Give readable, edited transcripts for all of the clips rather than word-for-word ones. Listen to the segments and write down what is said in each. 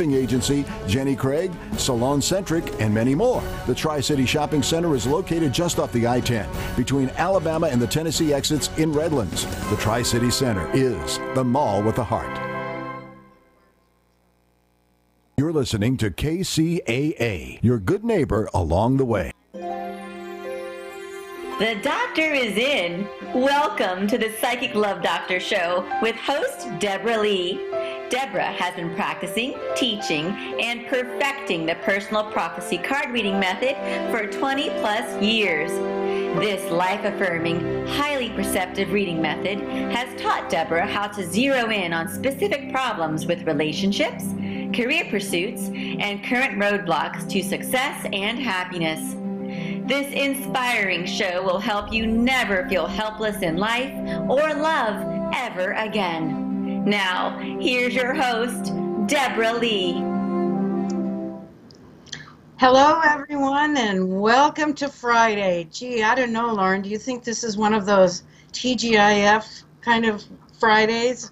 Agency, Jenny Craig, Salon Centric, and many more. The Tri-City Shopping Center is located just off the I-10 between Alabama and the Tennessee exits in Redlands. The Tri-City Center is the mall with a heart. You're listening to KCAA, your good neighbor along the way. The doctor is in. Welcome to the Psychic Love Doctor Show with host Deborah Lee. Deborah has been practicing, teaching, and perfecting the personal prophecy card reading method for 20 plus years. This life-affirming, highly perceptive reading method has taught Deborah how to zero in on specific problems with relationships, career pursuits, and current roadblocks to success and happiness. This inspiring show will help you never feel helpless in life or love ever again. Now, here's your host, Deborah Lee. Hello, everyone, and welcome to Friday. Gee, I don't know, Lauren, do you think this is one of those TGIF kind of Fridays?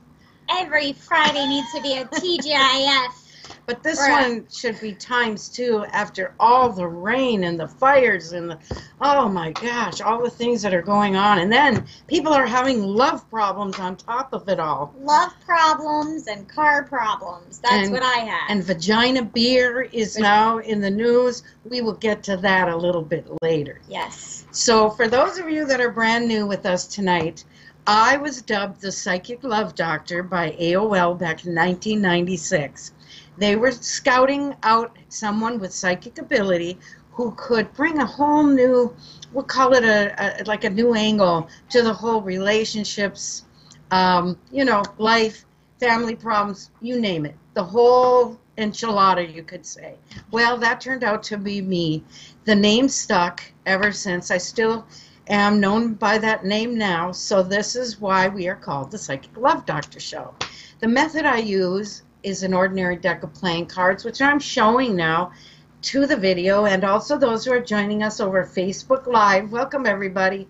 Every Friday needs to be a TGIF. But this one should be times two after all the rain and the fires and the, oh my gosh, all the things that are going on. And then people are having love problems on top of it all. Love problems and car problems. That's what I had. And vagina beer is now in the news. We will get to that a little bit later. Yes. So for those of you that are brand new with us tonight, I was dubbed the Psychic Love Doctor by AOL back in 1996. They were scouting out someone with psychic ability who could bring a whole new, we'll call it like a new angle to the whole relationships, life, family problems, you name it. The whole enchilada, you could say. Well, that turned out to be me. The name stuck ever since. I still am known by that name now, so this is why we are called the Psychic Love Doctor Show. The method I use is an ordinary deck of playing cards, which I'm showing now to the video, and also those who are joining us over Facebook Live. Welcome, everybody.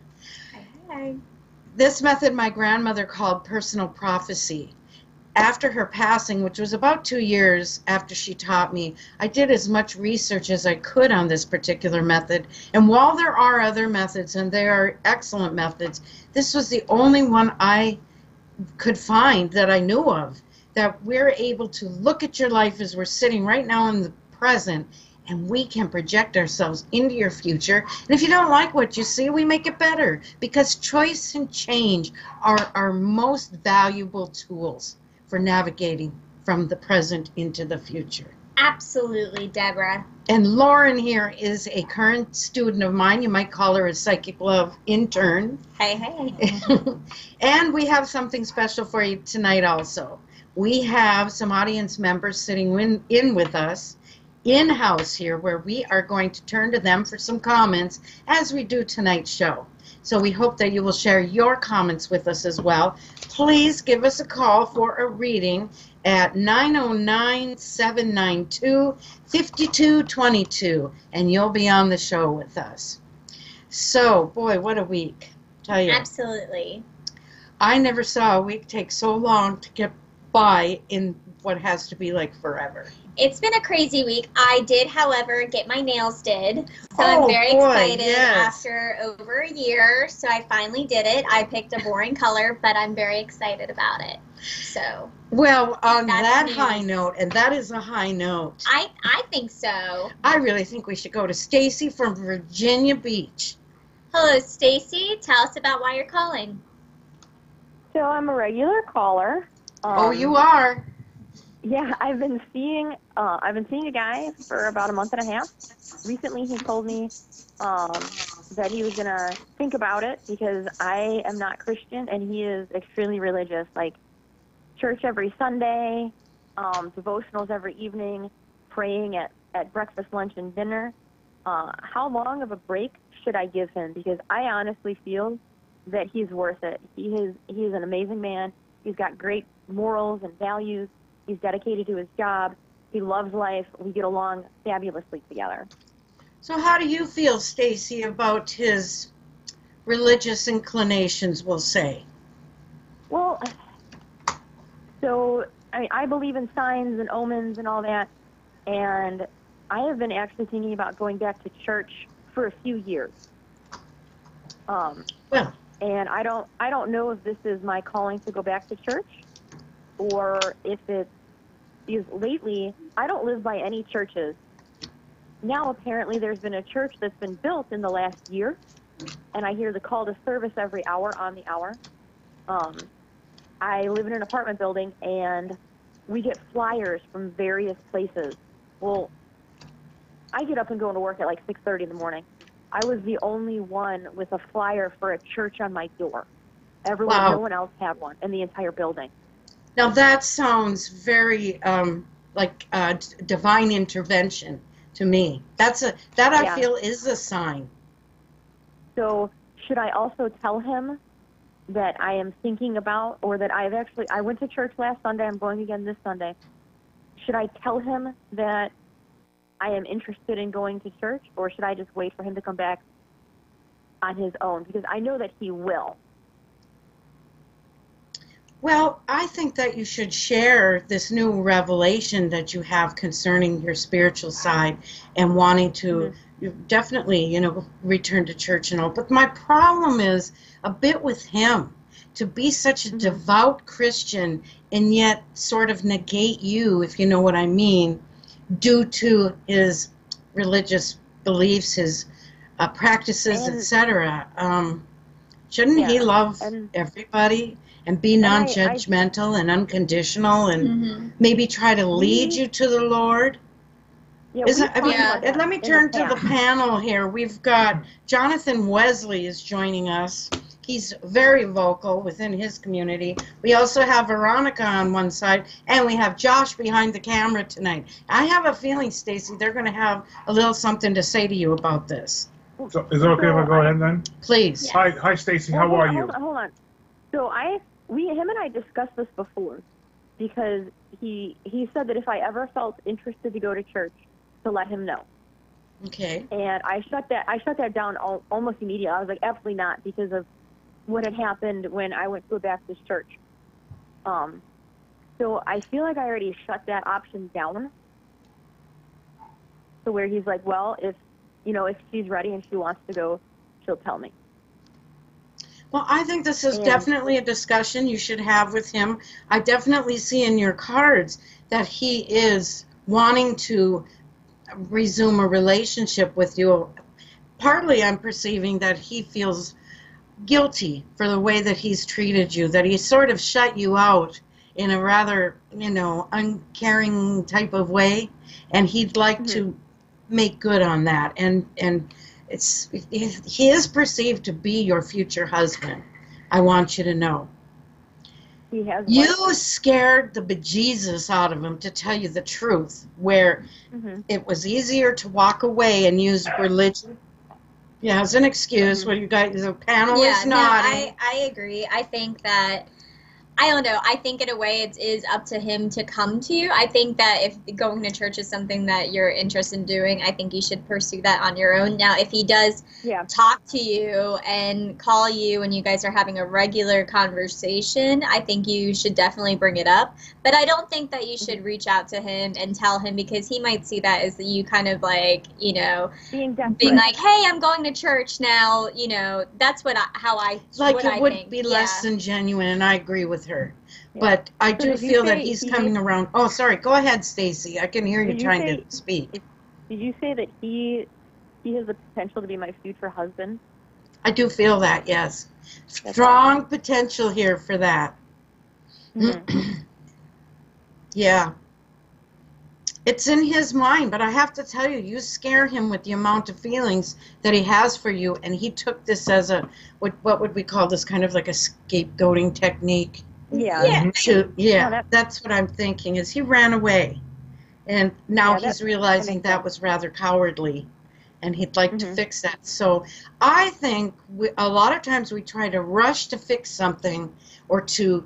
Hi. This method my grandmother called personal prophecy. After her passing, which was about 2 years after she taught me, I did as much research as I could on this particular method. And while there are other methods, and they are excellent methods, this was the only one I could find that I knew of, that we're able to look at your life as we're sitting right now in the present, and we can project ourselves into your future. And if you don't like what you see, we make it better, because choice and change are our most valuable tools for navigating from the present into the future. Absolutely, Deborah. And Lauren here is a current student of mine. You might call her a Psychic Love intern. Hey. And we have something special for you tonight also. We have some audience members sitting in with us in-house here, where we are going to turn to them for some comments as we do tonight's show. So we hope that you will share your comments with us as well. Please give us a call for a reading at 909-792-5222, and you'll be on the show with us. So, boy, what a week. Tell you. Absolutely. I never saw a week take so long to get by in what has to be like forever. It's been a crazy week. I did, however, get my nails did. So I'm very excited after over a year. So I finally did it. I picked a boring color, but I'm very excited about it. So. Well, on that high note, and that is a high note. I think so. I really think we should go to Stacy from Virginia Beach. Hello, Stacy. Tell us about why you're calling. So I'm a regular caller. Oh, you are? Yeah, I've been seeing a guy for about a month and a half. Recently, he told me that he was gonna think about it, because I am not Christian and he is extremely religious, like church every Sunday, devotionals every evening, praying at breakfast, lunch, and dinner. How long of a break should I give him? Because I honestly feel that he's worth it. He's an amazing man. He's got great morals and values. He's dedicated to his job. He loves life. We get along fabulously together. So how do you feel, Stacy, about his religious inclinations, we'll say? Well, so I believe in signs and omens and all that, and I have been actually thinking about going back to church for a few years. Well, and I don't know if this is my calling to go back to church, or if it's because lately I don't live by any churches. Now apparently there's been a church that's been built in the last year, and I hear the call to service every hour on the hour. I live in an apartment building, and we get flyers from various places. Well, I get up and go to work at like 6:30 in the morning. I was the only one with a flyer for a church on my door. Wow. No one else had one in the entire building. Now that sounds very like divine intervention to me. I feel is a sign. So should I also tell him that I am thinking about, or that I went to church last Sunday, I'm going again this Sunday. Should I tell him that I am interested in going to church, or should I just wait for him to come back on his own? Because I know that he will. Well, I think that you should share this new revelation that you have concerning your spiritual side and wanting to definitely, return to church and all. But my problem is a bit with him, to be such a devout Christian and yet sort of negate you, if you know what I mean, due to his religious beliefs, his practices, etc. Shouldn't he love everybody and be non-judgmental and unconditional and maybe try to lead you to the Lord? Let me turn to the panel here. We've got Jonathan Wesley is joining us. He's very vocal within his community. We also have Veronica on one side, and we have Josh behind the camera tonight. I have a feeling, Stacy, they're going to have a little something to say to you about this. So, is it okay if I go ahead then? Please. Hi, Stacy. How are you? Hold on. So him and I discussed this before, because he said that if I ever felt interested to go to church, to let him know. Okay. And I shut that down almost immediately. I was like, absolutely not, because of what had happened when I went to a Baptist church. So I feel like I already shut that option down. So where he's like, well, if she's ready and she wants to go, she'll tell me. Well, I think this is definitely a discussion you should have with him. I definitely see in your cards that he is wanting to resume a relationship with you. Partly I'm perceiving that he feels guilty for the way that he's treated you, that he sort of shut you out in a rather, uncaring type of way, and he'd like to make good on that. And he is perceived to be your future husband. I want you to know. You scared the bejesus out of him, to tell you the truth, where it was easier to walk away and use religion. Yeah, as an excuse. What you got? The panel is nodding. No, I agree. I think that, I don't know, I think in a way it is up to him to come to you. I think that if going to church is something that you're interested in doing, I think you should pursue that on your own. Now, if he does talk to you and call you and you guys are having a regular conversation, I think you should definitely bring it up. But I don't think that you should reach out to him and tell him, because he might see that as you kind of like, being like, hey, I'm going to church now. That's how I it would be less than genuine, and I agree with her. But I do feel that he's coming around. Oh, sorry. Go ahead, Stacy. I can hear you trying to speak. Did you say that he has the potential to be my future husband? I do feel that, yes. Strong potential here for that. Yeah. It's in his mind, but I have to tell you, you scare him with the amount of feelings that he has for you, and he took this as what would we call this, kind of like a scapegoating technique? That's what I'm thinking, is he ran away, and now he's realizing that was rather cowardly, and he'd like to fix that. So I think a lot of times we try to rush to fix something, or to,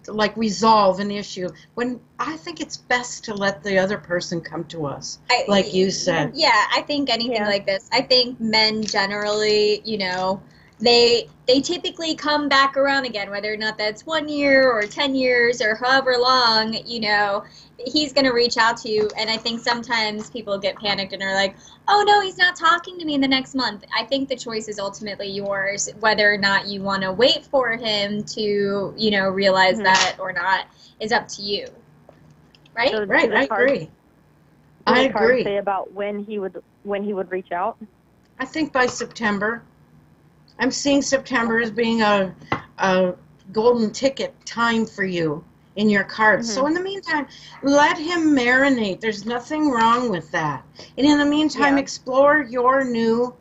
like resolve an issue, when I think it's best to let the other person come to us, like you said. Yeah, I think anything like this, I think men generally, they typically come back around again, whether or not that's 1 year or 10 years or however long, he's going to reach out to you. And I think sometimes people get panicked and are like, oh no, he's not talking to me in the next month. I think the choice is ultimately yours, whether or not you want to wait for him to, realize that or not is up to you. Right? So right, I agree. I agree. Hard to say about when he would reach out. I think by September. I'm seeing September as being a golden ticket time for you in your cards. So in the meantime, let him marinate. There's nothing wrong with that. And in the meantime, explore your new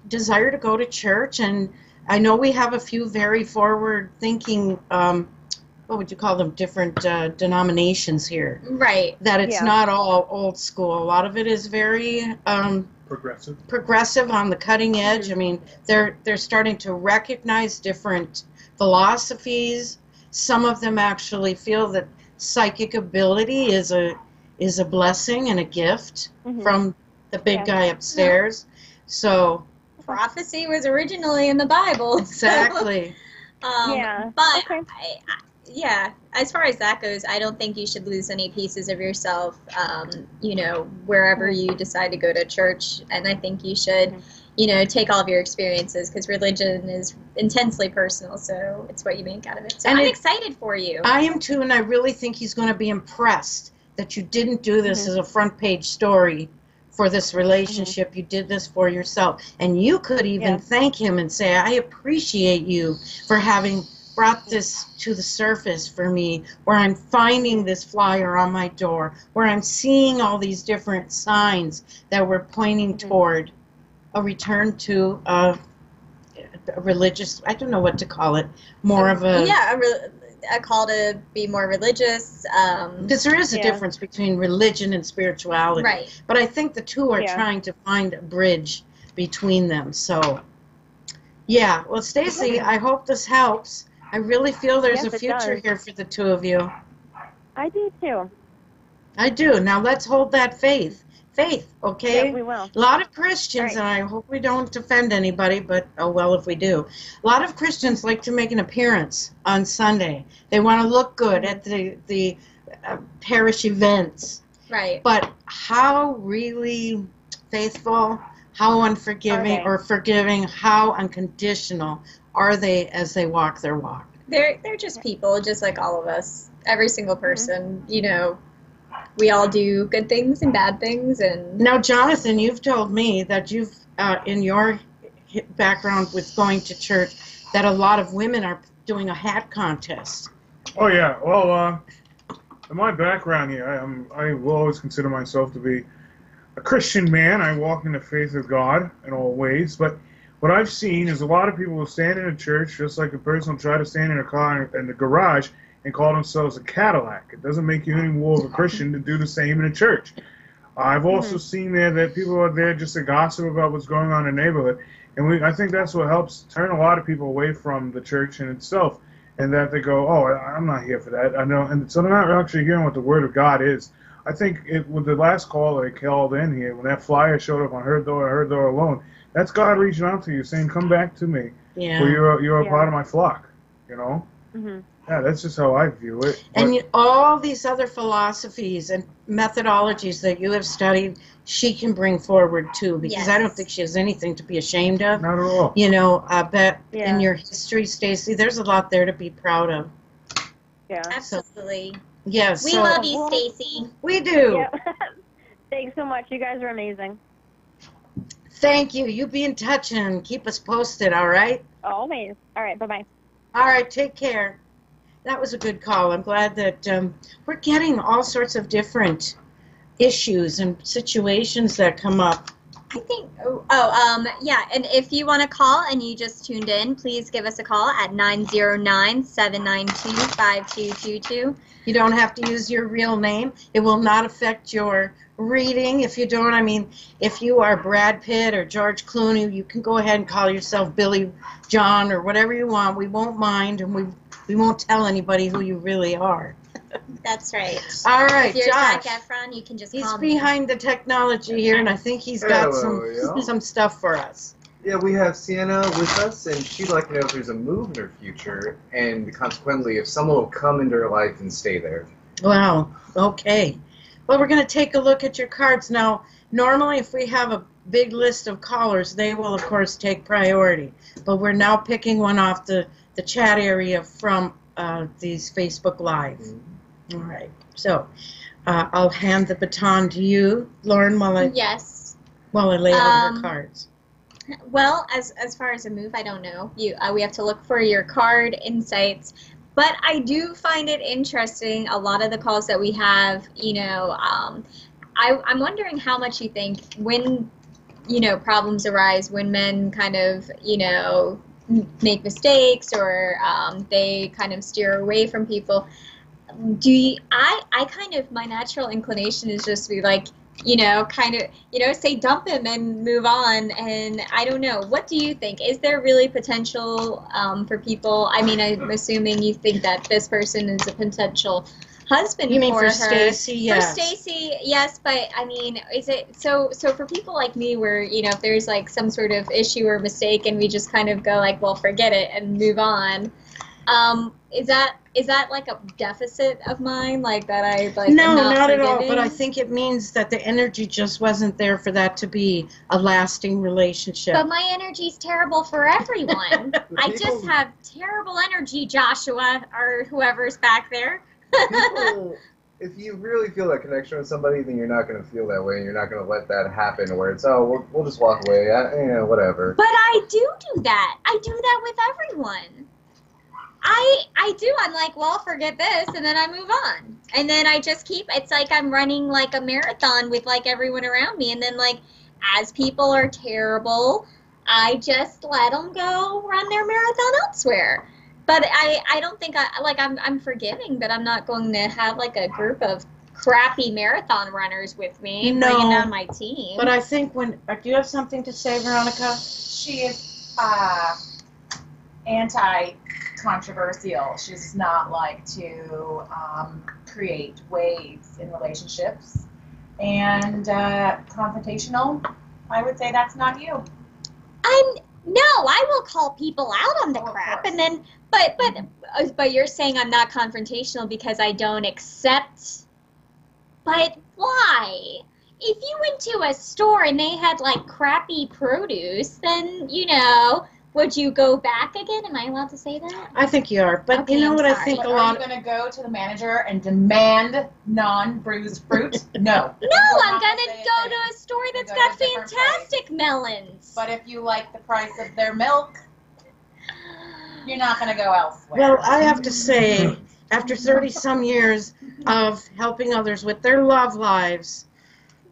desire to go to church. And I know we have a few very forward-thinking, what would you call them, different denominations here. Right. That it's not all old school. A lot of it is very... progressive on the cutting edge. I mean, they're starting to recognize different philosophies. Some of them actually feel that psychic ability is a blessing and a gift from the big guy upstairs. So prophecy was originally in the Bible. Exactly. But as far as that goes, I don't think you should lose any pieces of yourself, wherever you decide to go to church. And I think you should, take all of your experiences, because religion is intensely personal, so it's what you make out of it. So I'm excited for you. I am too, and I really think he's going to be impressed that you didn't do this as a front page story for this relationship. You did this for yourself. And you could even thank him and say, I appreciate you for having brought this to the surface for me, where I'm finding this flyer on my door, where I'm seeing all these different signs that we're pointing toward a return to a religious, I don't know what to call it, more of a... a call to be more religious. Because there is a difference between religion and spirituality. Right. But I think the two are trying to find a bridge between them. So, well, Stacy, I hope this helps. I really feel there's a future here for the two of you. I do too. I do. Now let's hold that faith. Faith, okay? Yeah, we will. A lot of Christians, and I hope we don't offend anybody, but oh well if we do. A lot of Christians like to make an appearance on Sunday. They want to look good at the parish events. Right. But how really faithful, how unforgiving or forgiving, how unconditional are they as they walk their walk? They're just people, just like all of us. Every single person, we all do good things and bad things. And now, Jonathan, you've told me that you've, in your background with going to church, that a lot of women are doing a hat contest. Oh yeah, well, in my background here, I will always consider myself to be a Christian man. I walk in the faith of God in all ways, but what I've seen is a lot of people will stand in a church just like a person will try to stand in a car in the garage and call themselves a Cadillac. It doesn't make you any more of a Christian to do the same in a church. I've also seen there that people are there just to gossip about what's going on in the neighborhood, and I think that's what helps turn a lot of people away from the church in itself, and that they go, oh, I'm not here for that. I know, and so they're not actually hearing what the Word of God is. I think with the last caller they called in here, when that flyer showed up on her door alone, that's God reaching out to you saying, come back to me. Yeah. For you're a part of my flock, Yeah, that's just how I view it. And all these other philosophies and methodologies that you have studied, she can bring forward too, because I don't think she has anything to be ashamed of. Not at all. I bet in your history, Stacy, there's a lot there to be proud of. Yeah. Absolutely. Yes. We love you, Stacy. We do. Yeah. Thanks so much. You guys are amazing. Thank you. You be in touch and keep us posted, all right? Always. All right. Bye-bye. All right. Take care. That was a good call. I'm glad that we're getting all sorts of different issues and situations that come up. I think, and if you want to call and you just tuned in, please give us a call at 909-792-5222. You don't have to use your real name. It will not affect your reading. If you don't, if you are Brad Pitt or George Clooney, you can go ahead and call yourself Billy John or whatever you want. We won't mind, and we won't tell anybody who you really are. That's right. All right, if you're Josh. Zac Efron, you can just He's call me. behind the technology here, and I think he's got some stuff for us. Yeah, we have Sienna with us, and she'd like to know if there's a move in her future, and consequently, if someone will come into her life and stay there. Wow. Okay. Well, we're going to take a look at your cards now. Normally, if we have a big list of callers, they will, of course, take priority. But we're now picking one off the chat area from these Facebook Live. All right. So I'll hand the baton to you, Lauren, while I lay out her cards. Well, as far as a move, I don't know. We have to look for your card insights. But I do find it interesting, a lot of the calls that we have, I'm wondering how much you think when, problems arise, when men kind of, make mistakes or they kind of steer away from people. I kind of, my natural inclination is just to be like, say dump him and move on. And I don't know. What do you think? Is there really potential for people? I mean, I'm assuming you think that this person is a potential husband you mean for for her. Stacy? Yes. For Stacy, yes. But I mean, is it so for people like me where, if there's like some sort of issue or mistake and we just kind of go like, well, forget it and move on. Is that like a deficit of mine, like that I like? No, not at forgiving? all. But I think it means that the energy just wasn't there for that to be a lasting relationship. But my energy's terrible for everyone. I just have terrible energy, Joshua, or whoever's back there. People, if you really feel that connection with somebody, then you're not going to feel that way, and you're not going to let that happen where it's, we'll just walk away, whatever. But I do that. I do that with everyone. I do. I'm like, well, forget this, and then I move on. And then I just keep, it's like I'm running like a marathon with like everyone around me. And then like, as people are terrible, I just let them go run their marathon elsewhere. But I don't think I'm forgiving, but I'm not going to have like a group of crappy marathon runners with me bringing down my team. But I think do you have something to say, Veronica? She is anti-controversial. She does not like to create waves in relationships. And confrontational, I would say that's not you. I will call people out on the crap, and then, but you're saying I'm not confrontational because I don't accept. But why? If you went to a store and they had like crappy produce, then would you go back again? Am I allowed to say that? I think you are, but okay, you know what sorry. I think But a lot. Are you going to go to the manager and demand non-bruised fruit? No. No, I'm going to go to a store that's got fantastic melons. But if you like the price of their milk, you're not going to go elsewhere. Well, I have to say, after 30-some years of helping others with their love lives,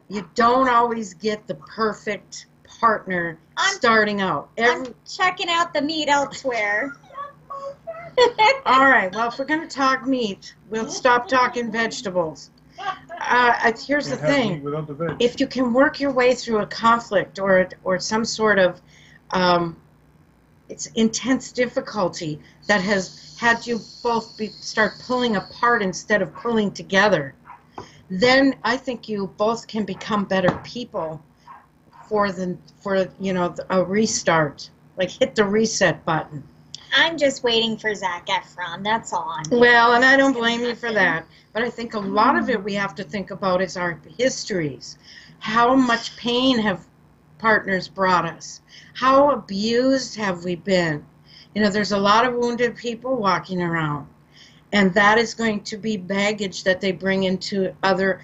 you don't always get the perfect partner starting out. I'm checking out the meat elsewhere. All right, well, if we're going to talk meat, we'll stop talking vegetables. Here's the thing. If you can work your way through a conflict or some sort of it's intense difficulty that has had you both start pulling apart instead of pulling together, then I think you both can become better people for a restart. Like hit the reset button. I'm just waiting for Zac Efron. That's all I'm doing. Well, and I don't blame you for that. But I think a lot of it we have to think about is our histories. How much pain have partners brought us? How abused have we been? There's a lot of wounded people walking around. And that is going to be baggage that they bring into other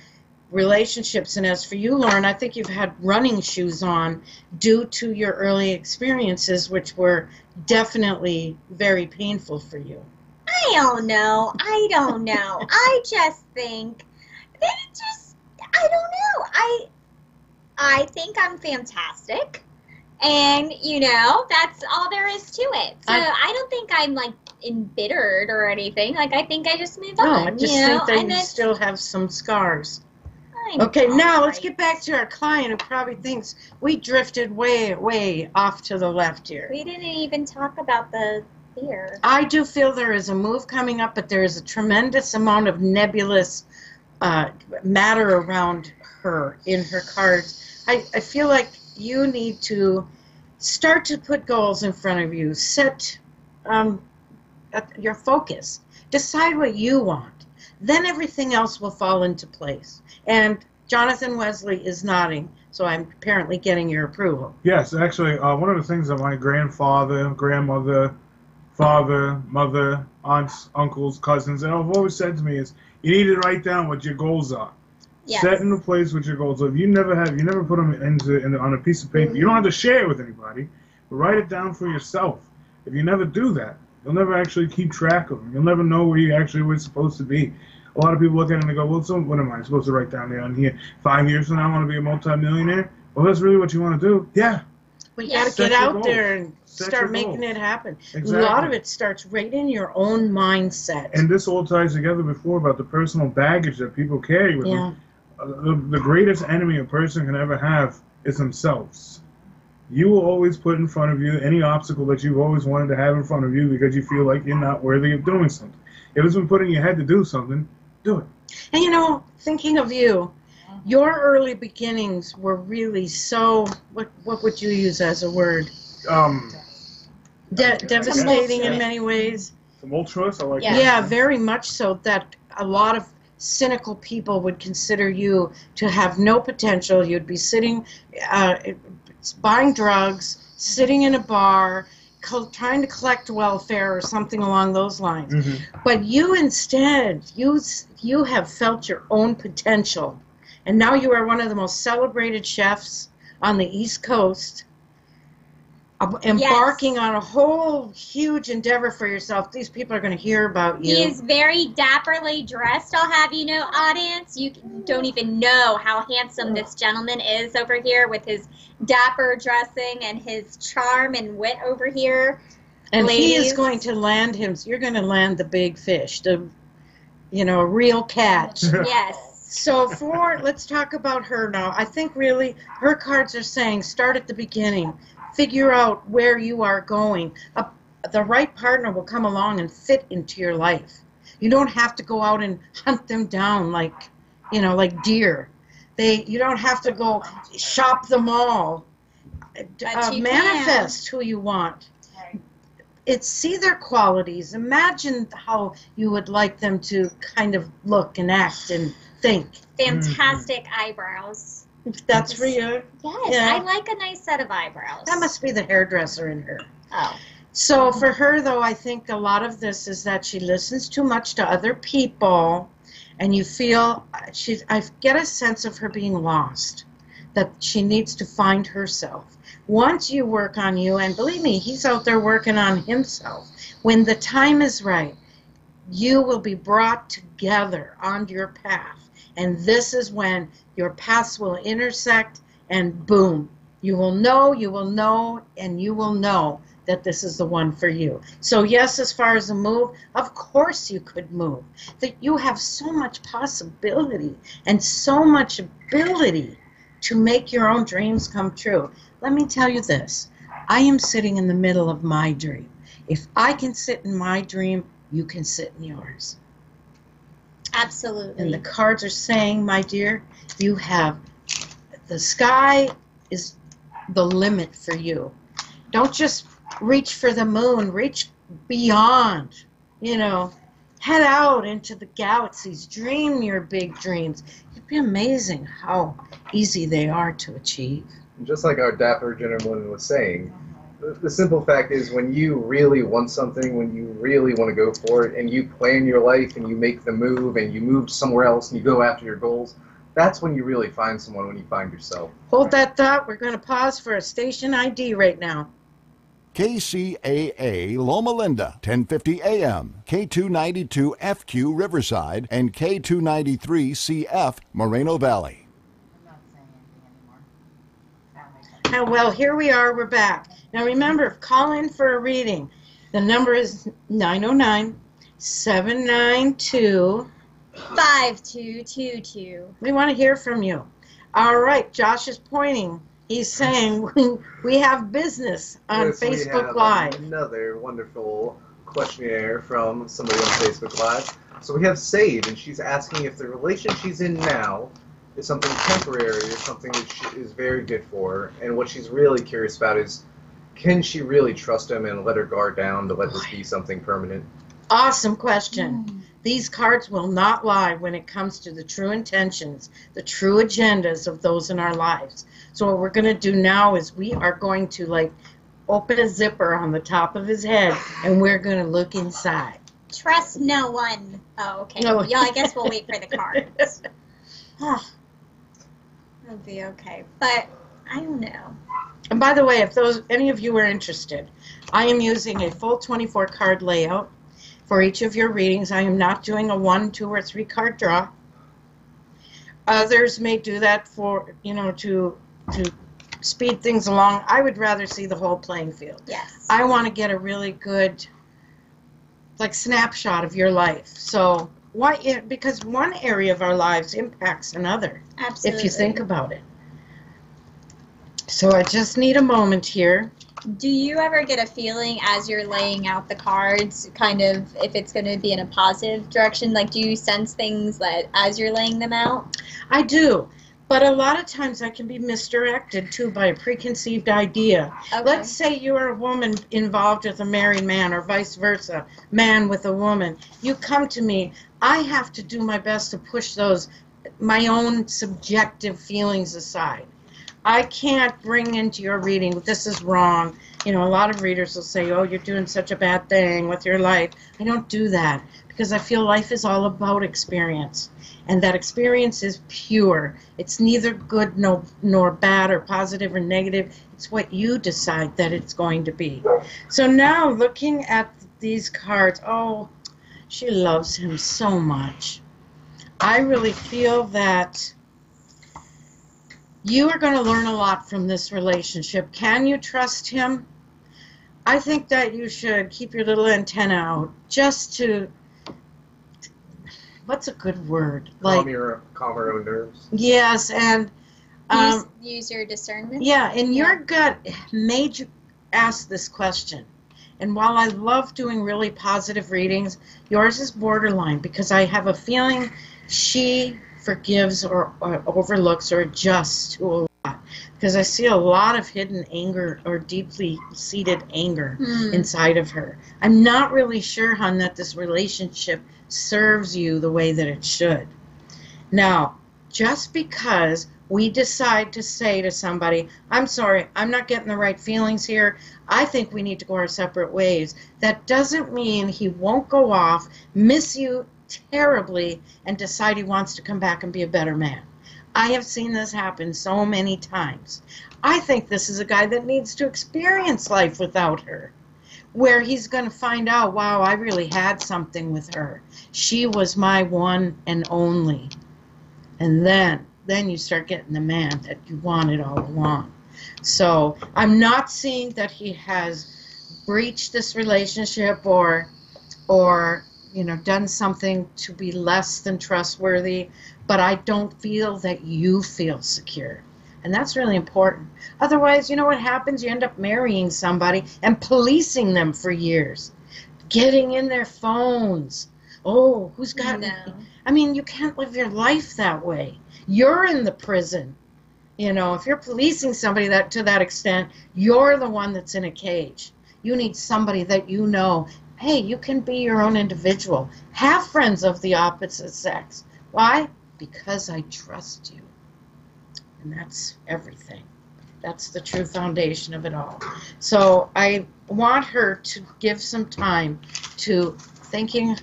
relationships. And as for you, Lauren, I think you've had running shoes on due to your early experiences, which were definitely very painful for you. I don't know. I just think that I don't know. I think I'm fantastic. And, that's all there is to it. So I don't think I'm, like, embittered or anything. Like, I think I just move on. No, I just think that you still have some scars. Okay, now let's get back to our client who probably thinks we drifted way, way off to the left here. We didn't even talk about the beer. I do feel there is a move coming up, but there is a tremendous amount of nebulous matter around her in her cards. I feel like you need to Start to put goals in front of you. Set your focus. Decide what you want. Then everything else will fall into place. And Jonathan Wesley is nodding, so I'm apparently getting your approval. Yes, actually, one of the things that my grandfather, grandmother, father, mother, aunts, uncles, cousins, and have always said to me is, you need to write down what your goals are. Yes. Set into place what your goals are. If you never put them on a piece of paper. You don't have to share it with anybody, but write it down for yourself. If you never do that, you'll never actually keep track of them. You'll never know where you actually were supposed to be. A lot of people look at it and they go, well, so what am I supposed to write down there on here? 5 years from now, I want to be a multimillionaire? Well, that's really what you want to do? Yeah. But you got to get out there and start making it happen. Exactly. A lot of it starts right in your own mindset. And this all ties together before about the personal baggage that people carry with them. The greatest enemy a person can ever have is themselves. You will always put in front of you any obstacle that you've always wanted to have in front of you because you feel like you're not worthy of doing something. If it's been put in your head to do something, do it. And you know, thinking of you, your early beginnings were really so, what would you use as a word? Devastating in many ways. Tumultuous, I like that. Yeah, very much so, that a lot of cynical people would consider you to have no potential. You'd be sitting, buying drugs, sitting in a bar, trying to collect welfare or something along those lines. Mm-hmm. But you instead, you have felt your own potential. And now you are one of the most celebrated chefs on the East Coast, embarking on a whole huge endeavor for yourself. These people are going to hear about you. He is very dapperly dressed, I'll have you know, audience. You don't even know how handsome this gentleman is over here with his dapper dressing and his charm and wit over here. And ladies. He is going to land him. You're going to land the big fish, a real catch. Yes. So let's talk about her now. I think really her cards are saying start at the beginning. Figure out where you are going. The right partner will come along and fit into your life. You don't have to go out and hunt them down like deer. You don't have to go shop them all. Manifest who you want. See their qualities. Imagine how you would like them to kind of look and act and think. Fantastic eyebrows. That's for you? Yes, yeah. I like a nice set of eyebrows. That must be the hairdresser in her. Oh. So for her, though, I think a lot of this is that she listens too much to other people, and you feel, I get a sense of her being lost, that she needs to find herself. Once you work on you, and believe me, he's out there working on himself, when the time is right, you will be brought together on your path. And this is when your paths will intersect, and boom, you will know, and you will know that this is the one for you. So yes, as far as a move, of course you could move. That you have so much possibility and so much ability to make your own dreams come true. Let me tell you this. I am sitting in the middle of my dream. If I can sit in my dream, you can sit in yours. Absolutely. And the cards are saying, my dear, the sky is the limit for you. Don't just reach for the moon, reach beyond, head out into the galaxies, dream your big dreams. It'd be amazing how easy they are to achieve. Just like our dapper gentleman was saying, the simple fact is when you really want something, when you really want to go for it, and you plan your life and you make the move and you move somewhere else and you go after your goals, that's when you really find someone, when you find yourself. Hold that thought. We're going to pause for a station ID right now. KCAA Loma Linda, 1050 AM, K292 FQ Riverside, and K293 CF Moreno Valley. Well, here we are. We're back. Now remember, call in for a reading. The number is 909-792-5222. We want to hear from you. All right, Josh is pointing. He's saying we have business on Facebook Live. Another wonderful questionnaire from somebody on Facebook Live. So we have Sage, and she's asking if the relation she's in now is something temporary or something that is very good for her. And what she's really curious about is can she really trust him and let her guard down to let this be something permanent? Awesome question. These cards will not lie when it comes to the true intentions, the true agendas of those in our lives. So what we're going to do now is we are going to like open a zipper on the top of his head and we're going to look inside. Trust no one. Oh, okay. No. Yeah, I guess we'll wait for the cards. That'll be okay. But I don't know. And by the way, if any of you are interested, I am using a full 24 card layout for each of your readings. I am not doing a 1, 2, or 3 card draw. Others may do that for, to speed things along. I would rather see the whole playing field. Yes. I want to get a really good, like, snapshot of your life. So, because one area of our lives impacts another. Absolutely. If you think about it. So I just need a moment here. Do you ever get a feeling as you're laying out the cards, kind of if it's going to be in a positive direction? Like, do you sense things that as you're laying them out? I do. But a lot of times I can be misdirected, too, by a preconceived idea. Okay. Let's say you're a woman involved with a married man or vice versa, man with a woman. You come to me. I have to do my best to push my own subjective feelings aside. I can't bring into your reading, this is wrong. A lot of readers will say, oh, you're doing such a bad thing with your life. I don't do that because I feel life is all about experience. And that experience is pure. It's neither good nor bad or positive or negative. It's what you decide that it's going to be. So now looking at these cards, oh, she loves him so much. I really feel that you are going to learn a lot from this relationship. Can you trust him? I think that you should keep your little antenna out just to, what's a good word? Calm her own nerves. Yes, and use your discernment. Yeah, and your gut made you ask this question. And while I love doing really positive readings, yours is borderline because I have a feeling she forgives or overlooks or adjusts to a lot. Because I see a lot of hidden anger or deeply seated anger inside of her. I'm not really sure, hon, that this relationship serves you the way that it should. Now, just because we decide to say to somebody, I'm sorry, I'm not getting the right feelings here, I think we need to go our separate ways, that doesn't mean he won't go off, miss you terribly, and decide he wants to come back and be a better man. I have seen this happen so many times. I think this is a guy that needs to experience life without her, where he's going to find out, wow, I really had something with her. She was my one and only. And then you start getting the man that you wanted all along. So I'm not seeing that he has breached this relationship or done something to be less than trustworthy, but I don't feel that you feel secure. And that's really important. Otherwise, you know what happens? You end up marrying somebody and policing them for years. Getting in their phones. Oh, who's got... No. I mean, you can't live your life that way. You're in the prison. If you're policing somebody to that extent, you're the one that's in a cage. You need somebody that hey, you can be your own individual. Have friends of the opposite sex. Why? Because I trust you. And that's everything. That's the true foundation of it all. So I want her to give some time to thinking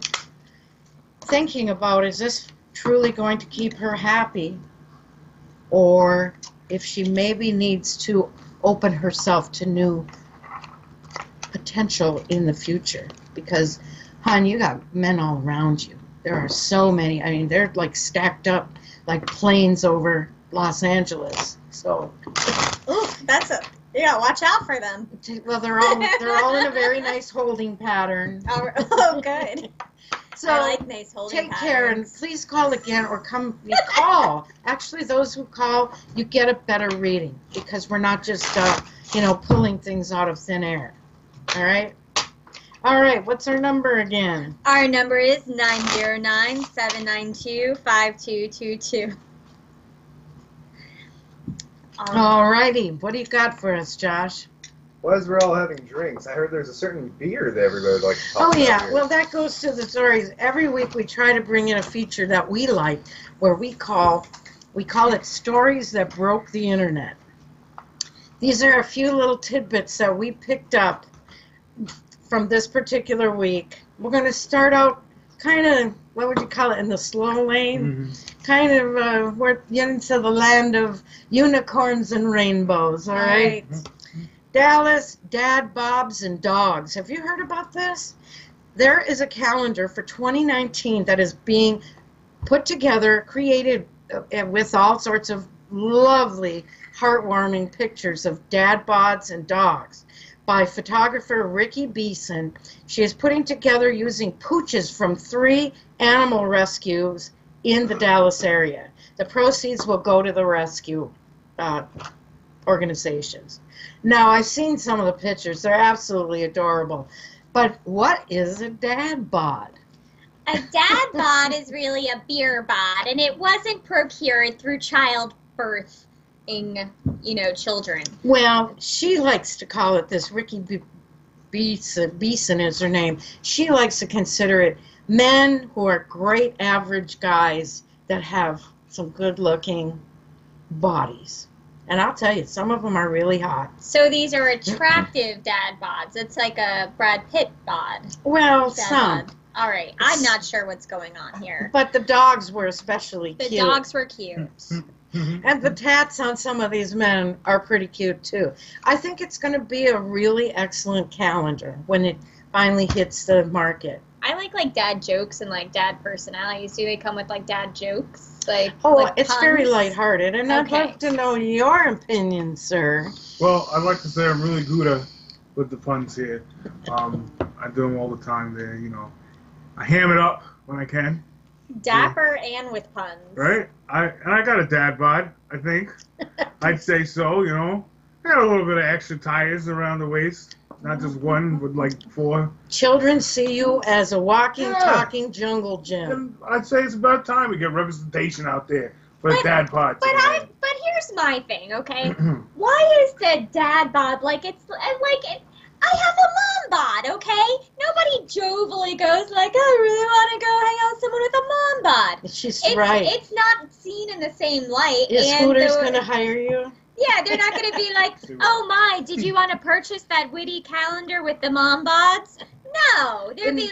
about, is this truly going to keep her happy? Or if she maybe needs to open herself to new potential in the future. Because, hon, you got men all around you. There are so many. I mean, they're like stacked up like planes over Los Angeles. So, ooh, you gotta watch out for them. Well, they're all in a very nice holding pattern. Oh, good. So I like nice holding take patterns. care and please call again or call. Actually, those who call, you get a better reading because we're not just pulling things out of thin air. All right. All right, what's our number again? Our number is 909-792-5222. All righty, what do you got for us, Josh? Well, as we're all having drinks, I heard there's a certain beer that everybody would like to talk Oh, about yeah. here. Well, that goes to the stories. Every week we try to bring in a feature that we like, where we call it Stories That Broke the Internet. These are a few little tidbits that we picked up from this particular week. We're going to start out kind of, what would you call it, in the slow lane? Kind of, we're into the land of unicorns and rainbows, all right? Dallas, dad bobs, and dogs. Have you heard about this? There is a calendar for 2019 that is being put together, created with all sorts of lovely, heartwarming pictures of dad bods and dogs by photographer Ricky Beeson. She is putting together using pooches from 3 animal rescues in the Dallas area. The proceeds will go to the rescue organizations. Now, I've seen some of the pictures. They're absolutely adorable. But what is a dad bod? A dad bod is really a beer bod, and it wasn't procured through childbirthing, children. Well, she likes to call it this. Ricky Beeson is her name. She likes to consider it men who are great average guys that have some good-looking bodies. And I'll tell you, some of them are really hot. So these are attractive dad bods. It's like a Brad Pitt bod. Well, dad some. bod. All right. I'm not sure what's going on here. But the dogs were especially cute. The dogs were cute. And the tats on some of these men are pretty cute, too. I think it's going to be a really excellent calendar when it finally hits the market. I like dad jokes and dad personalities. Do they come with dad jokes? It's puns? very lighthearted, and I'd Okay. like to know your opinion, sir. Well, I'd like to say I'm really good with the puns here. I do them all the time there, I ham it up when I can. Dapper and with puns. Right? I got a dad bod, I think. I'd say so, I got a little bit of extra tires around the waist. Not just one, but 4. Children see you as a walking, talking jungle gym. And I'd say it's about time we get representation out there for the dad bod. But here's my thing, okay? Why is the dad bod I have a mom bod, okay? Nobody jovially goes I really want to go hang out with someone with a mom bod. She's right. It's not seen in the same light. Is Hooters going to hire you? Yeah, they're not going to be oh my, did you want to purchase that witty calendar with the mom bods? No, they'd be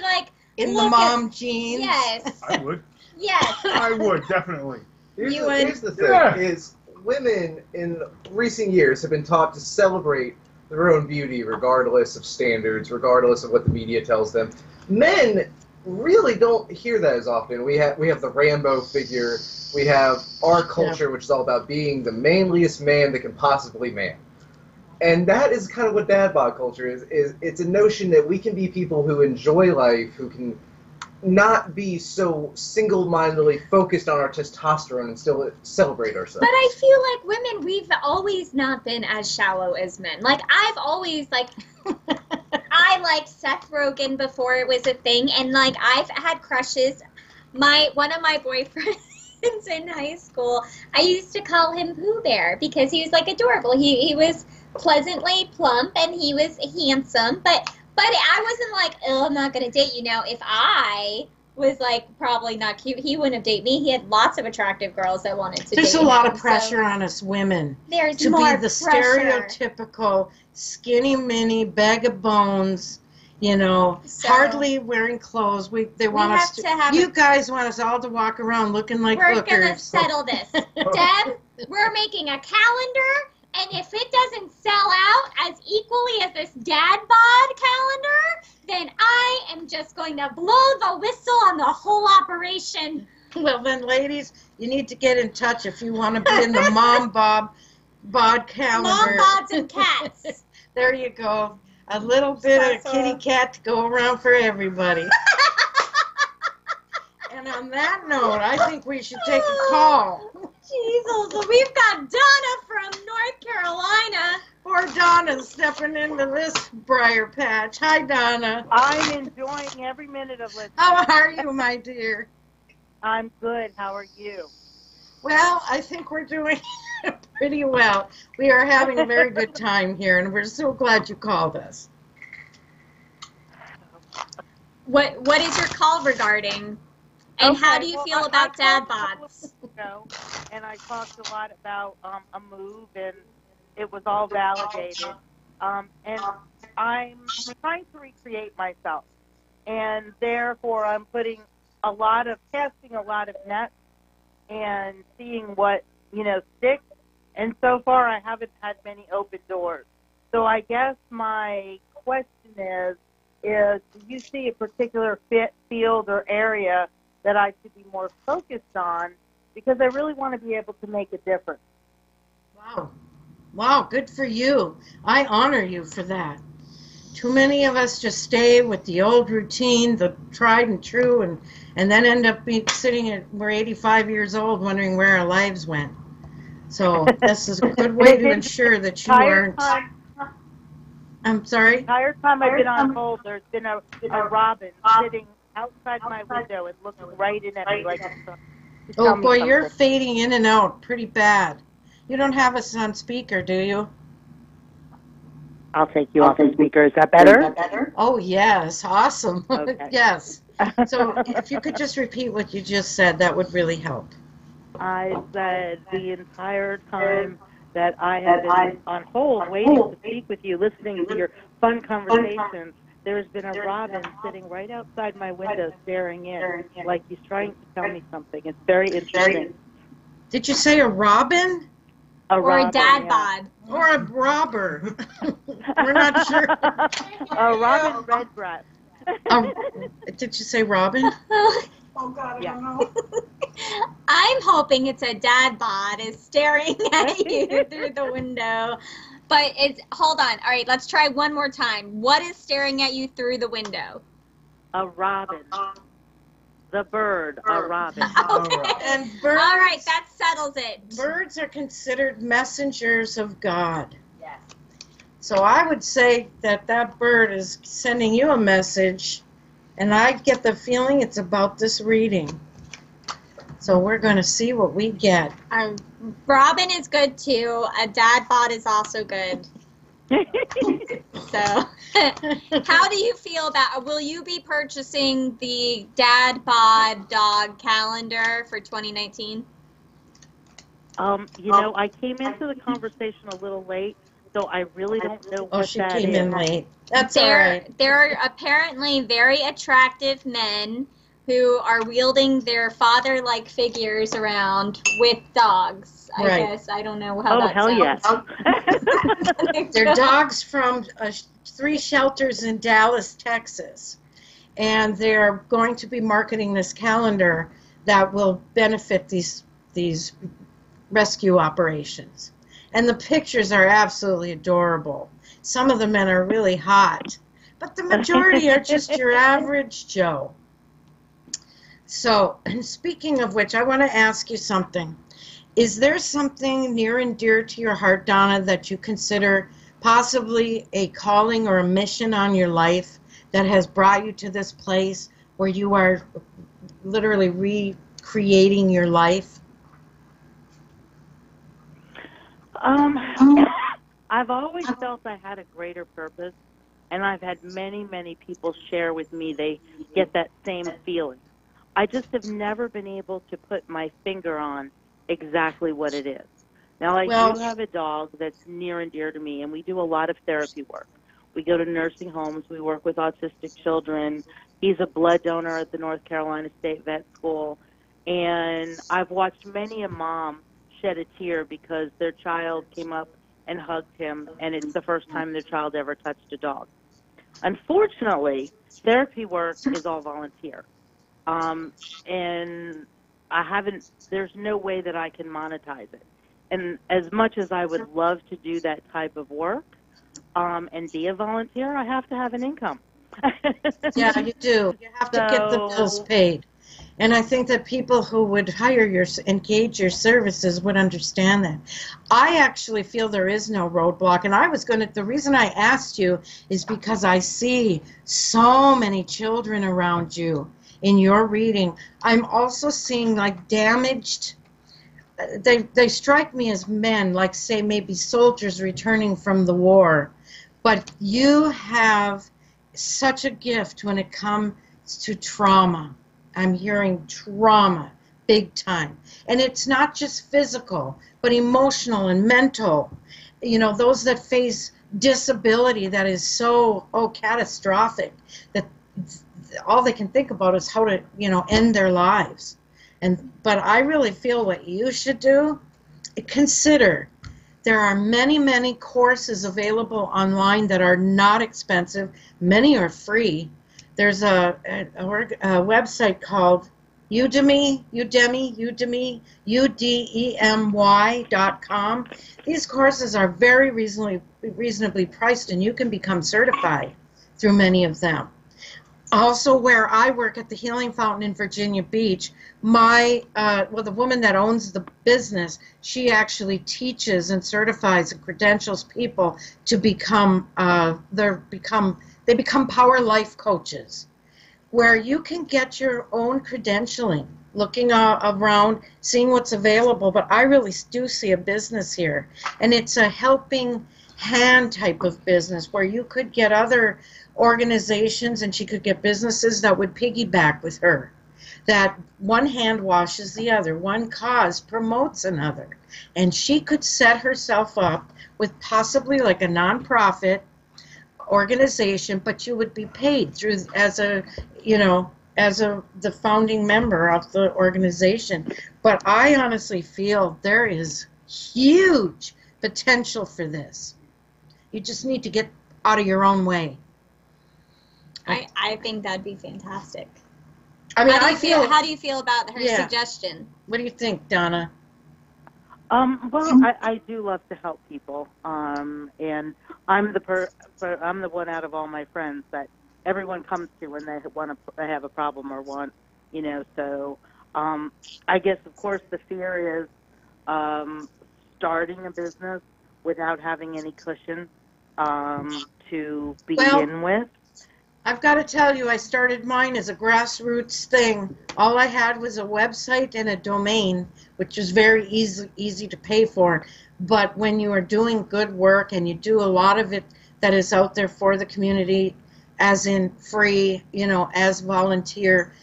in the mom jeans? Yes. I would. Yes. I would, definitely. Here's the thing, is women in recent years have been taught to celebrate their own beauty regardless of standards, regardless of what the media tells them. Men really don't hear that as often. We have the Rambo figure. We have our culture, which is all about being the manliest man that can possibly man. And that is kind of what dad bod culture is. It's a notion that we can be people who enjoy life, who can not be so single-mindedly focused on our testosterone and still celebrate ourselves. But I feel like women, we've always not been as shallow as men. I've always, I liked Seth Rogen before it was a thing, and, I've had crushes. One of my boyfriends in high school, I used to call him Pooh Bear because he was, adorable. He was pleasantly plump, and he was handsome, but I wasn't oh, I'm not going to date you now. If I was, probably not cute, he wouldn't have dated me. He had lots of attractive girls that wanted to date him. There's a lot of pressure on us women to be the stereotypical skinny mini bag of bones, hardly wearing clothes. They want us to you guys want us all to walk around looking like hookers. We're going to settle this. Deb, we're making a calendar. And if it doesn't sell out as equally as this dad bod calendar, then I am just going to blow the whistle on the whole operation. Well, then, ladies, you need to get in touch if you want to be in the Mom bod calendar. Mom bods and cats. There you go. A little bit of kitty cat to go around for everybody. And on that note, I think we should take a call. Jesus, we've got Donna from North Carolina. Poor Donna stepping into this briar patch. Hi, Donna. I'm enjoying every minute of listening. How are you, my dear? I'm good. How are you? Well, I think we're doing Pretty well. We are having a very good time here, and we're so glad you called us. What is your call regarding? And how do you feel about dad bods? And I talked a lot about a move, and it was all validated. And I'm trying to recreate myself, and therefore I'm casting a lot of nets and seeing what sticks. And so far, I haven't had many open doors. So I guess my question is do you see a particular field or area that I should be more focused on? Because I really want to be able to make a difference. Wow. Wow, good for you. I honor you for that. Too many of us just stay with the old routine, the tried and true, and then end up we're 85 years old wondering where our lives went. So this is a good way to ensure that you aren't... I'm sorry? The entire time I've been on hold, there's been a robin sitting outside my window and looking right in at me like it's oh boy, you're fading in and out pretty bad. You don't have us on speaker, do you? I'll take you off the speaker. Is that better? Oh, yes. Awesome. Okay. Yes. So if you could just repeat what you just said, that would really help. I said the entire time that I have been on hold waiting to speak with you, listening to your fun conversations, there's been a robin sitting right outside my window staring in like he's trying to tell me something. It's very interesting. Did you say a robin? Or a dad bod. Or a robber. We're not sure. A robin redbreast. Did you say robin? Oh, God, I don't know. I'm hoping it's a dad bod is staring at you through the window. But hold on. All right, let's try one more time. What is staring at you through the window? A robin. The bird, a robin. Okay. And birds, all right, that settles it. Birds are considered messengers of God. Yes. So I would say that bird is sending you a message, and I get the feeling it's about this reading. So we're going to see what we get. Robin is good too. A dad bod is also good. So, how do you feel about? Will you be purchasing the dad bod dog calendar for 2019? I came into the conversation a little late, so I really don't know what that is. Oh, she came in late. That's all right. There are apparently very attractive men who are wielding their father-like figures around with dogs. I guess. I don't know how that sounds. Yes. They're dogs from 3 shelters in Dallas, Texas. And they're going to be marketing this calendar that will benefit these rescue operations. And the pictures are absolutely adorable. Some of the men are really hot. But the majority are just your average Joe. So, speaking of which, I want to ask you something. Is there something near and dear to your heart, Donna, that you consider possibly a calling or a mission on your life that has brought you to this place where you are literally recreating your life? I've always felt I had a greater purpose, and I've had many, many people share with me they get that same feeling. I just have never been able to put my finger on exactly what it is. Now, I do have a dog that's near and dear to me, and we do a lot of therapy work. We go to nursing homes. We work with autistic children. He's a blood donor at the North Carolina State Vet School. And I've watched many a mom shed a tear because their child came up and hugged him, and it's the first time their child ever touched a dog. Unfortunately, therapy work is all volunteer. And there's no way that I can monetize it. And as much as I would love to do that type of work and be a volunteer, I have to have an income. Yeah, you do. You have to get the bills paid. And I think that people who would engage your services would understand that. I actually feel there is no roadblock. And the reason I asked you is because I see so many children around you in your reading. I'm also seeing like damaged they strike me as men, like say maybe soldiers returning from the war. But you have such a gift when it comes to trauma. I'm hearing trauma big time. And it's not just physical, but emotional and mental. You know, those that face disability that is so, catastrophic that all they can think about is how to, end their lives. But I really feel what you should do, consider there are many, many courses available online that are not expensive. Many are free. There's a website called Udemy.com. These courses are very reasonably priced, and you can become certified through many of them. Also, where I work at the Healing Fountain in Virginia Beach, the woman that owns the business, she actually teaches and certifies and credentials people to become they become power life coaches, where you can get your own credentialing, looking around, seeing what's available. But I really do see a business here, and it's a helping hand type of business where you could get other organizations and she could get businesses that would piggyback with her, that one hand washes the other, one cause promotes another, and she could set herself up with possibly like a nonprofit organization, but you would be paid through as the founding member of the organization. But I honestly feel there is huge potential for this. You just need to get out of your own way. I think that'd be fantastic. I mean, how do you feel about her suggestion? What do you think, Donna? Well, I do love to help people, and I'm the one out of all my friends that everyone comes to when they want to have a problem or want, So, I guess of course the fear is starting a business without having any cushion to begin with. I've got to tell you, I started mine as a grassroots thing. All I had was a website and a domain, which is very easy to pay for. But when you are doing good work and you do a lot of it that is out there for the community, as in free, as volunteer,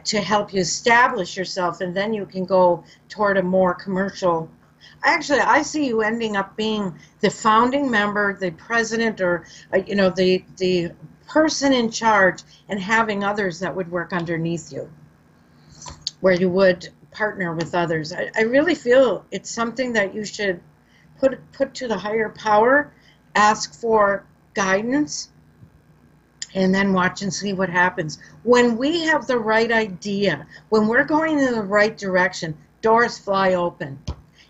to help you establish yourself, and then you can go toward a more commercial. Actually, I see you ending up being the founding member, the president, or the person in charge, and having others that would work underneath you, where you would partner with others. I really feel it's something that you should put to the higher power, ask for guidance, and then watch and see what happens. When we have the right idea, when we're going in the right direction, doors fly open.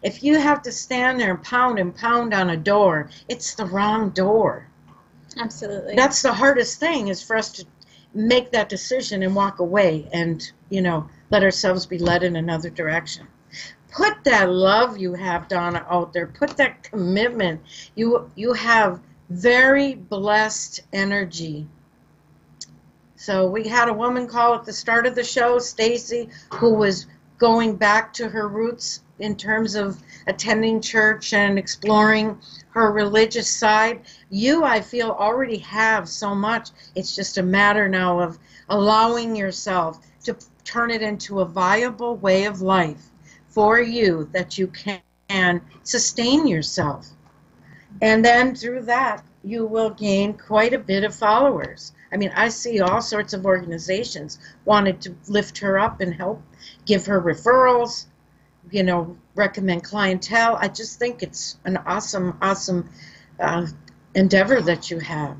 If you have to stand there and pound on a door, it's the wrong door. Absolutely. That's the hardest thing, is for us to make that decision and walk away and, let ourselves be led in another direction. Put that love you have, Donna, out there. Put that commitment. You have very blessed energy. So we had a woman call at the start of the show, Stacy, who was going back to her roots in terms of attending church and exploring her religious side. You, I feel, already have so much. It's just a matter now of allowing yourself to turn it into a viable way of life for you, that you can sustain yourself. And then through that, you will gain quite a bit of followers. I mean, I see all sorts of organizations wanted to lift her up and help, give her referrals, recommend clientele. I just think it's an awesome endeavor that you have.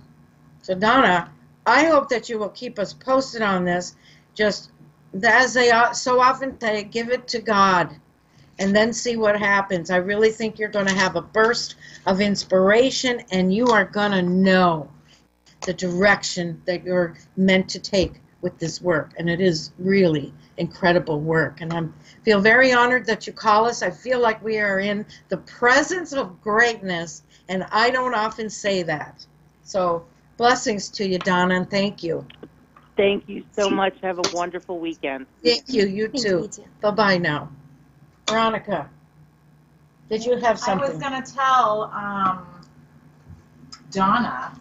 So, Donna, I hope that you will keep us posted on this. Just as they so often say, give it to God and then see what happens. I really think you're going to have a burst of inspiration, and you are going to know the direction that you're meant to take with this work. And it is really incredible work. And I feel very honored that you call us. I feel like we are in the presence of greatness, and I don't often say that. So blessings to you, Donna, and thank you. Thank you so much. Have a wonderful weekend. Thank you. You too. Bye-bye now. Veronica. Did you have something? I was going to tell Donna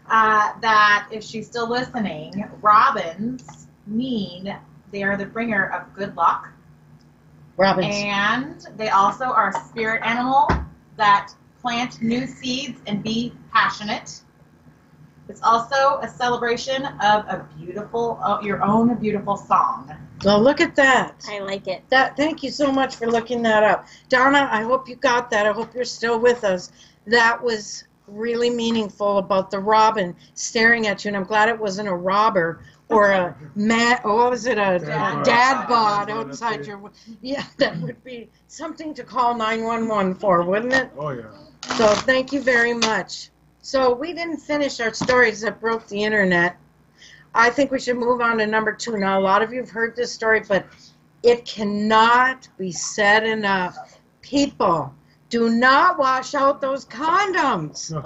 that if she's still listening, robins they are the bringer of good luck. Robins. And they also are a spirit animal that plant new seeds and be passionate. It's also a celebration of your own beautiful song. Well, look at that. I like it. Thank you so much for looking that up. Donna, I hope you got that. I hope you're still with us. That was really meaningful about the robin staring at you, and I'm glad it wasn't a robber or a what was it, a dad bod outside your... Yeah, that would be something to call 911 for, wouldn't it? Oh, yeah. So thank you very much. So we didn't finish our stories that broke the internet. I think we should move on to number 2. Now, a lot of you have heard this story, but it cannot be said enough. People, do not wash out those condoms. The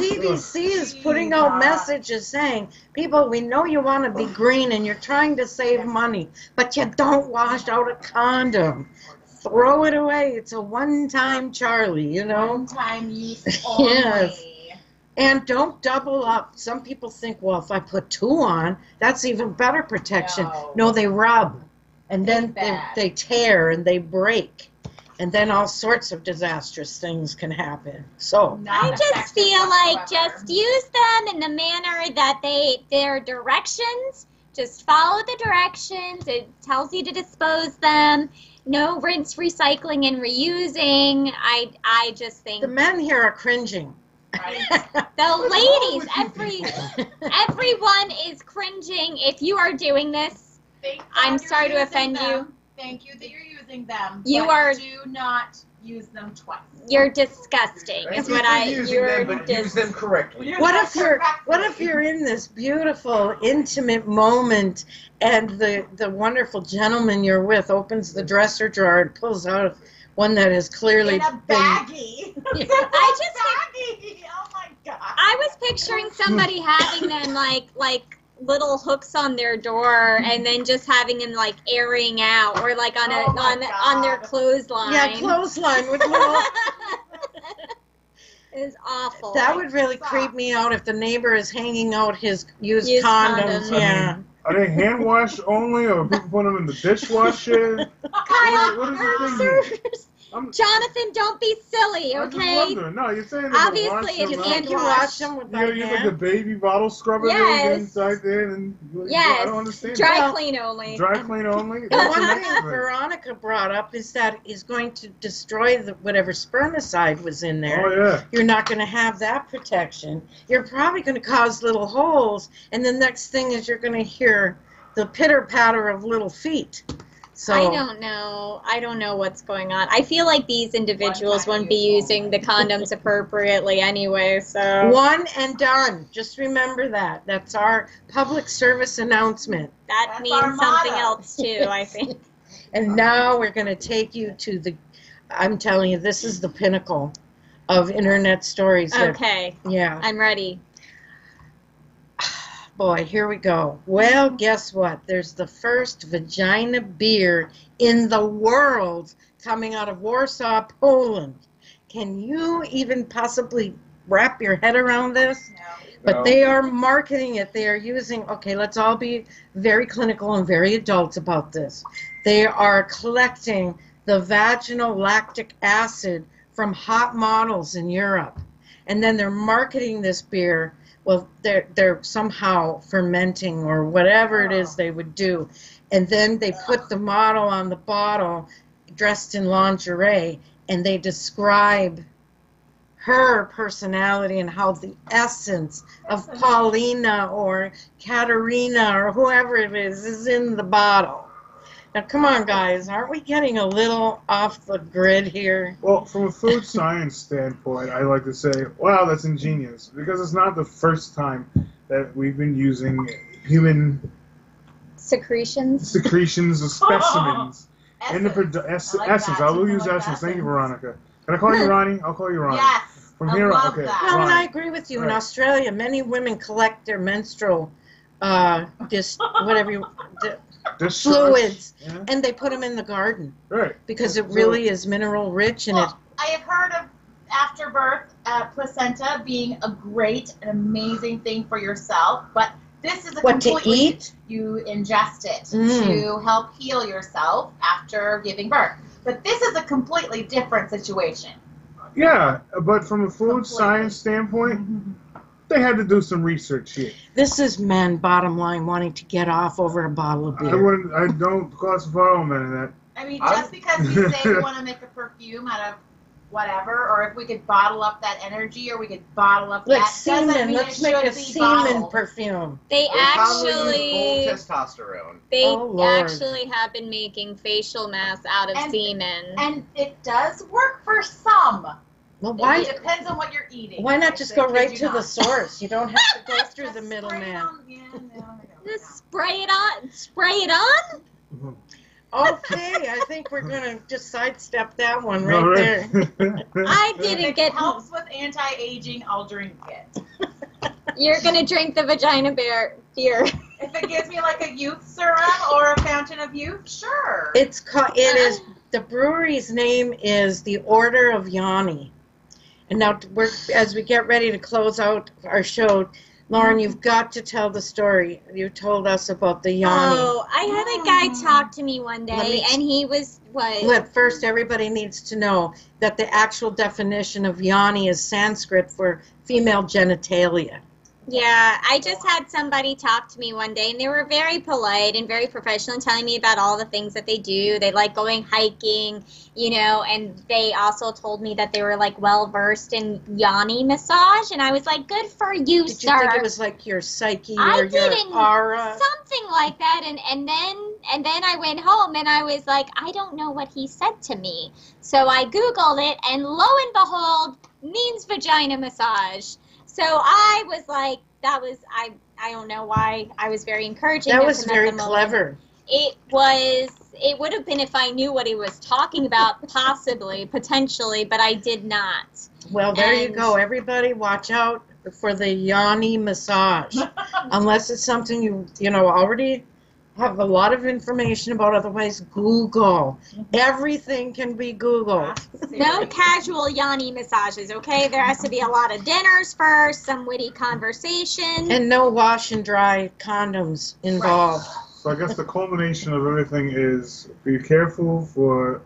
CDC is putting out messages saying, people, we know you want to be green and you're trying to save money, but you don't wash out a condom. Throw it away. It's a one-time Charlie, you know. One-time use only. Yes. And don't double up. Some people think, well, if I put 2 on, that's even better protection. No, they rub. And then they tear and they break. And then all sorts of disastrous things can happen. So I just feel like just use them in the manner that their directions. Just follow the directions. It tells you to dispose them. No rinse, recycling, and reusing. I just think the men here are cringing. The ladies, everyone is cringing. If you are doing this, I'm sorry to offend you. Thank you that you're using them. Do not use them twice. You're disgusting. Is what use them correctly. What if you're in this beautiful, intimate moment, and the wonderful gentleman you're with opens the dresser drawer and pulls out one that is clearly in a baggie. Oh my god! I was picturing somebody having them like little hooks on their door, and then just having them like airing out, or like on their clothesline. Yeah, clothesline with little. It's awful. That would really creep me out if the neighbor is hanging out his used condoms. Yeah. Are they hand wash only, or people put them in the dishwasher? Kyle, what is the thing? Jonathan, don't be silly, okay? No, you're saying obviously you can't wash them with my use like the baby bottle scrubber inside there, and I don't understand. Dry clean only. Dry clean only. The one thing Veronica brought up is that is going to destroy whatever spermicide was in there. Oh yeah. You're not going to have that protection. You're probably going to cause little holes, and the next thing is you're going to hear the pitter patter of little feet. So, I don't know what's going on. I feel like these individuals wouldn't be using the condoms appropriately anyway, so. One and done. Just remember that. That's our public service announcement. That means something else too, I think. And now we're going to take you to I'm telling you, this is the pinnacle of internet stories. Okay. Yeah. I'm ready. Boy, here we go. Well, guess what? There's the first vagina beer in the world coming out of Warsaw, Poland. Can you even possibly wrap your head around this? No. But they are marketing it. They are using, okay, let's all be very clinical and very adult about this. They are collecting the vaginal lactic acid from hot models in Europe. And then they're marketing this beer. Well, they're somehow fermenting or whatever it is they would do. And then they put the model on the bottle dressed in lingerie, and they describe her personality and how the essence of Paulina or Katerina or whoever it is in the bottle. Now, come on, guys. Aren't we getting a little off the grid here? Well, from a food science standpoint, I like to say, wow, that's ingenious. Because it's not the first time that we've been using human secretions of specimens. In the essence. I will use essence. Thank you, Veronica. Can I call you Ronnie? I'll call you Ronnie. Yes. From here on, okay. Well, and I agree with you. In Australia, many women collect their menstrual, fluids, and they put them in the garden. Right. Because it really is mineral rich, and I have heard of after birth placenta being a great and amazing thing for yourself, but this is a completely, to eat? You ingest it to help heal yourself after giving birth. But this is a completely different situation. Yeah, but from a food science standpoint, they had to do some research here. This is men, bottom line, wanting to get off over a bottle of beer. I don't classify all men in that. I mean, just because we say we want to make a perfume out of whatever, or if we could bottle up that energy, or we could bottle up that semen. Doesn't mean Let's it make should a be semen bottled. perfume. They Probably use full testosterone. They actually have been making facial masks out of semen. And it does work for some. Well, why? It depends on what you're eating. Why not just go right to the source? You don't have to go through the middleman. Just spray it on. Spray it on? Okay, I think we're going to just sidestep that one right there. I didn't get... If it helps with anti-aging, I'll drink it. You're going to drink the vagina beer. If it gives me like a youth serum or a fountain of youth, sure. The brewery's name is the Order of Yanni. And now, as we get ready to close out our show, Lauren, you've got to tell the story. You told us about the Yanni. Oh, I had a guy talk to me one day, and he was, what? First, everybody needs to know that the actual definition of Yanni is Sanskrit for female genitalia. Yeah, I just had somebody talk to me one day, and they were very polite and very professional and telling me about all the things that they do. They like going hiking, and they also told me that they were, like, well-versed in yoni massage, and I was like, good for you, sir. Did you think it was like your psyche or your aura? Something like that, and then I went home, and I was like, I don't know what he said to me. So I Googled it, and lo and behold, means vagina massage. So I was like, I don't know why, I was very encouraging. That was very clever. It would have been if I knew what he was talking about, possibly, potentially, but I did not. Well, there you go. Everybody watch out for the yoni massage. Unless it's something you already have a lot of information about, otherwise Google. Everything can be Googled. No casual yoni massages, okay? There has to be a lot of dinners first, some witty conversation. And no wash and dry condoms involved. So I guess the culmination of everything is be careful for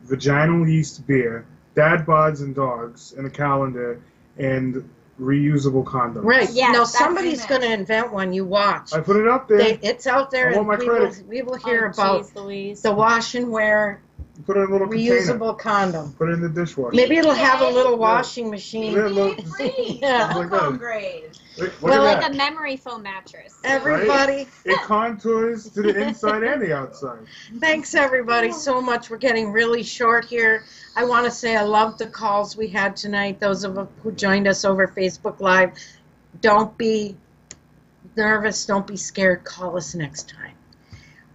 vaginal yeast beer, dad bods and dogs in a calendar, and reusable condoms. Right. Yes, no, somebody's going to invent one. You watch. I put it up there. It's out there. I want my credit. We will hear about the wash and wear put it in a little reusable condom. Put it in the dishwasher. Maybe it'll have a little washing machine. Silicone grade. Well, like a memory foam mattress. Everybody. Right? It contours to the inside and the outside. Thanks, everybody, so much. We're getting really short here. I want to say I love the calls we had tonight, those of us who joined us over Facebook Live. Don't be nervous. Don't be scared. Call us next time.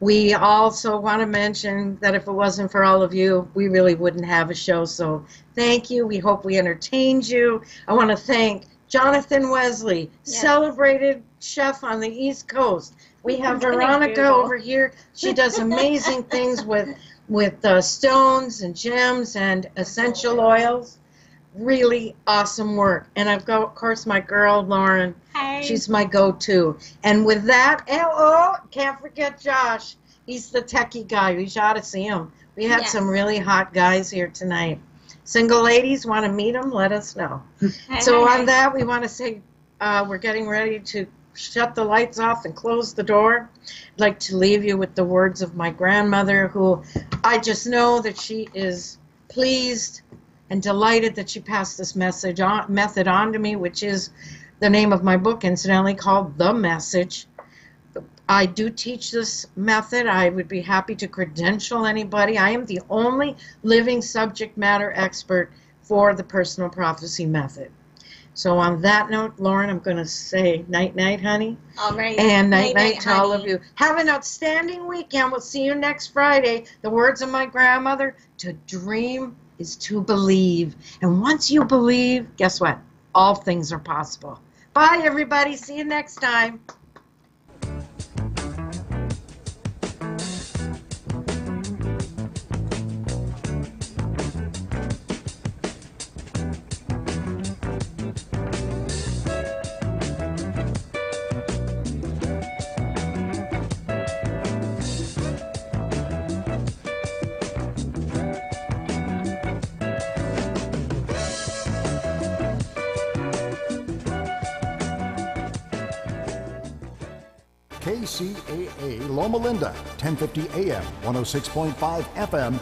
We also want to mention that if it wasn't for all of you, we really wouldn't have a show. So thank you. We hope we entertained you. I want to thank Jonathan Wesley, celebrated chef on the East Coast. We have Veronica over here. She does amazing things with stones and gems and essential oils. Really awesome work. And I've got, of course, my girl, Lauren. Hi. She's my go-to. And with that, can't forget Josh. He's the techie guy. You ought to see him. We had some really hot guys here tonight. Single ladies, want to meet them? Let us know. So on that, we want to say we're getting ready to shut the lights off and close the door. I'd like to leave you with the words of my grandmother, who I just know that she is pleased and delighted that she passed this method on to me, which is the name of my book, incidentally, called The Message. I do teach this method. I would be happy to credential anybody. I am the only living subject matter expert for the personal prophecy method. So on that note, Lauren, I'm going to say night-night, honey. All right. And night-night to all of you. Have an outstanding weekend. We'll see you next Friday. The words of my grandmother, to dream is to believe. And once you believe, guess what? All things are possible. Bye, everybody. See you next time. KCAA Loma Linda, 1050 AM, 106.5 FM,